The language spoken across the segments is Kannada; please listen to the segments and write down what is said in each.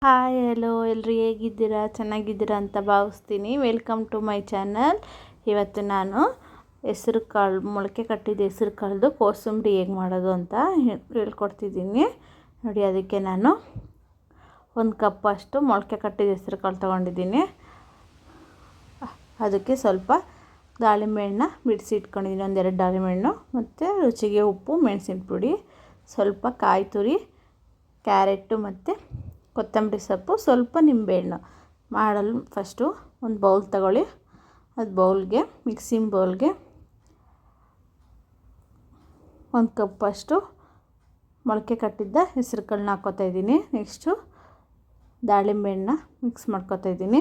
ಹಾಯ್ ಹಲೋ ಎಲ್ಲರೂ ಹೇಗಿದ್ದೀರಾ? ಚೆನ್ನಾಗಿದ್ದೀರಾ ಅಂತ ಭಾವಿಸ್ತೀನಿ. Welcome to my channel. ಇವತ್ತು ನಾನು ಹೆಸರು ಕಾಳು ಮೊಳಕೆ ಕಟ್ಟಿದ ಹೆಸರು ಕಾಳ್ದು ಕೋಸಂಬರಿ ಹೇಗೆ ಮಾಡೋದು ಅಂತ ಹೇಳ್ಕೊಡ್ತಿದ್ದೀನಿ ನೋಡಿ. ಅದಕ್ಕೆ ನಾನು 1 ಕಪ್ ಅಷ್ಟು ಮೊಳಕೆ ಕಟ್ಟಿದ ಹೆಸರು ಕಾಳು ತೊಗೊಂಡಿದ್ದೀನಿ. ಅದಕ್ಕೆ ಸ್ವಲ್ಪ ದಾಳಿಂಬೆ ಹಣ್ಣು ಬಿಡಿಸಿ ಇಟ್ಕೊಂಡಿದ್ದೀನಿ, 1-2 ದಾಳಿಂಬೆ ಹಣ್ಣು, ಮತ್ತು ರುಚಿಗೆ ಉಪ್ಪು, ಮೆಣಸಿನ ಪುಡಿ, ಸ್ವಲ್ಪ ಕಾಯಿ ತುರಿ, ಕ್ಯಾರೆಟು ಮತ್ತು ಕೊತ್ತಂಬರಿ ಸೊಪ್ಪು, ಸ್ವಲ್ಪ ನಿಂಬೆಹಣ್ಣು. ಮಾಡಲು ಫಸ್ಟು ಒಂದು ಬೌಲ್ ತಗೊಳ್ಳಿ. ಅದು ಬೌಲ್ಗೆ ಮಿಕ್ಸಿಂಗ್ ಬೌಲ್ಗೆ 1 ಕಪ್ ಅಷ್ಟು ಮೊಳಕೆ ಕಟ್ಟಿದ್ದ ಹೆಸರು ಕಾಳನ್ನ ಹಾಕ್ಕೋತಾ ಇದ್ದೀನಿ. ನೆಕ್ಸ್ಟು ದಾಳಿಂಬೆ ಹಣ್ಣನ್ನ ಮಿಕ್ಸ್ ಮಾಡ್ಕೋತಾ ಇದ್ದೀನಿ.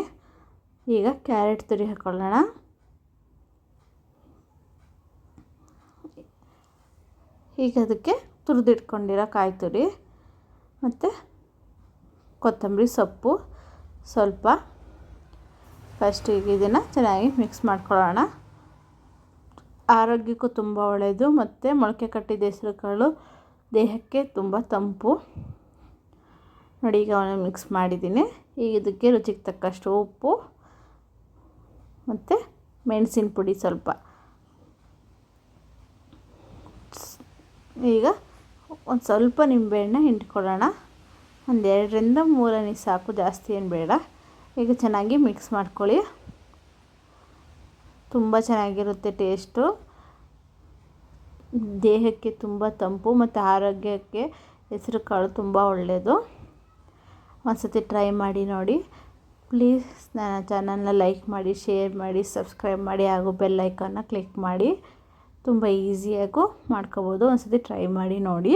ಈಗ ಕ್ಯಾರೆಟ್ ತುರಿ ಹಾಕ್ಕೊಳ್ಳೋಣ. ಈಗ ಅದಕ್ಕೆ ತುರಿದಿಟ್ಕೊಂಡಿರೋ ಕಾಯಿ ತುರಿ ಮತ್ತು ಕೊತ್ತಂಬರಿ ಸೊಪ್ಪು ಸ್ವಲ್ಪ. ಫಸ್ಟ್ ಈಗ ಇದನ್ನು ಚೆನ್ನಾಗಿ ಮಿಕ್ಸ್ ಮಾಡ್ಕೊಳ್ಳೋಣ. ಆರೋಗ್ಯಕ್ಕೂ ತುಂಬ ಒಳ್ಳೆಯದು ಮತ್ತು ಮೊಳಕೆ ಕಟ್ಟಿದ ಹೆಸರು ಕಾಳು ದೇಹಕ್ಕೆ ತುಂಬ ತಂಪು ನೋಡಿ. ಈಗ ಅವನ್ನ ಮಿಕ್ಸ್ ಮಾಡಿದ್ದೀನಿ. ಈಗ ಇದಕ್ಕೆ ರುಚಿಗೆ ತಕ್ಕಷ್ಟು ಉಪ್ಪು ಮತ್ತು ಮೆಣಸಿನ ಪುಡಿ ಸ್ವಲ್ಪ. ಈಗ ಒಂದು ಸ್ವಲ್ಪ ನಿಂಬೆಹಣ್ಣು ಹಿಂಡ್ಕೊಳ್ಳೋಣ. 2-3 ಹನಿ ಸಾಕು, ಜಾಸ್ತಿ ಏನು ಬೇಡ. ಈಗ ಚೆನ್ನಾಗಿ ಮಿಕ್ಸ್ ಮಾಡ್ಕೊಳ್ಳಿ. ತುಂಬ ಚೆನ್ನಾಗಿರುತ್ತೆ ಟೇಸ್ಟು. ದೇಹಕ್ಕೆ ತುಂಬ ತಂಪು ಮತ್ತು ಆರೋಗ್ಯಕ್ಕೆ ಹೆಸರು ಕಾಳು ತುಂಬ ಒಳ್ಳೆಯದು. ಒಂದ್ಸತಿ ಟ್ರೈ ಮಾಡಿ ನೋಡಿ. ಪ್ಲೀಸ್ ನನ್ನ ಚಾನಲ್ನ ಲೈಕ್ ಮಾಡಿ, ಶೇರ್ ಮಾಡಿ, ಸಬ್ಸ್ಕ್ರೈಬ್ ಮಾಡಿ ಹಾಗೂ ಬೆಲ್ ಐಕಾನ್ನ ಕ್ಲಿಕ್ ಮಾಡಿ. ತುಂಬ ಈಸಿಯಾಗೂ ಮಾಡ್ಕೋಬೋದು. ಒಂದ್ಸತಿ ಟ್ರೈ ಮಾಡಿ ನೋಡಿ.